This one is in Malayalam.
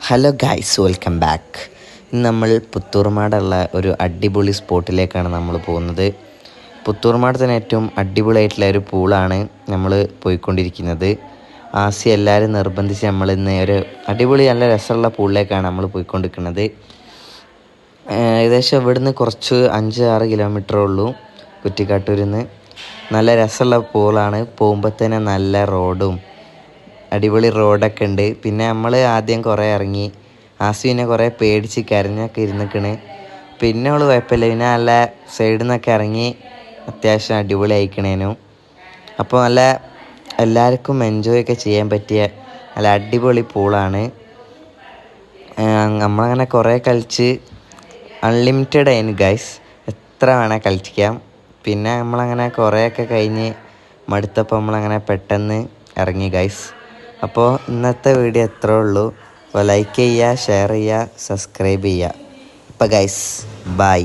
Hello guys, welcome back. ഇന്ന് നമ്മൾ പുത്തൂർമാടുള്ള ഒരു അടിപൊളി സ്പോട്ടിലേക്കാണ് നമ്മൾ പോകുന്നത്. പുത്തൂർമാട് തന്നെ ഏറ്റവും അടിപൊളിയായിട്ടുള്ള ഒരു പൂളാണ് നമ്മൾ പോയിക്കൊണ്ടിരിക്കുന്നത്. ആസി എല്ലാവരും നിർബന്ധിച്ച് നമ്മൾ ഇന്ന് ഒരു അടിപൊളി നല്ല രസമുള്ള പൂളിലേക്കാണ് നമ്മൾ പോയിക്കൊണ്ടിരിക്കുന്നത്. ഏകദേശം ഇവിടുന്ന് കുറച്ച് 5-6 കിലോമീറ്ററേ ഉള്ളൂ കുറ്റിക്കാട്ടൂരിൽ നിന്ന്. നല്ല രസമുള്ള പൂളാണ്. പോകുമ്പോൾ തന്നെ നല്ല റോഡും അടിപൊളി റോഡൊക്കെ ഉണ്ട്. പിന്നെ നമ്മൾ ആദ്യം കുറേ ഇറങ്ങി. ആസുവിനെ കുറേ പേടിച്ച് കരഞ്ഞൊക്കെ ഇരുന്നിക്കണ്. പിന്നെ അവൾ കുഴപ്പമില്ല. പിന്നെ നല്ല സൈഡിൽ നിന്നൊക്കെ ഇറങ്ങി അത്യാവശ്യം അടിപൊളി ആയിക്കണേനു. അപ്പോൾ നല്ല എല്ലാവർക്കും എൻജോയ് ഒക്കെ ചെയ്യാൻ പറ്റിയ നല്ല അടിപൊളി പൂളാണ്. നമ്മളങ്ങനെ കുറേ കളിച്ച് അൺലിമിറ്റഡ് ആയിരുന്നു ഗൈസ്. എത്ര വേണേൽ കളിക്കാം. പിന്നെ നമ്മളങ്ങനെ കുറേയൊക്കെ കഴിഞ്ഞ് മടുത്തപ്പോൾ നമ്മളങ്ങനെ പെട്ടെന്ന് ഇറങ്ങി ഗൈസ്. അപ്പോൾ ഇന്നത്തെ വീഡിയോ എത്രേ ഉള്ളൂ. അപ്പോൾ ലൈക്ക് ചെയ്യുക, ഷെയർ ചെയ്യുക, സബ്സ്ക്രൈബ് ചെയ്യുക. അപ്പോൾ ഗൈസ് ബൈ.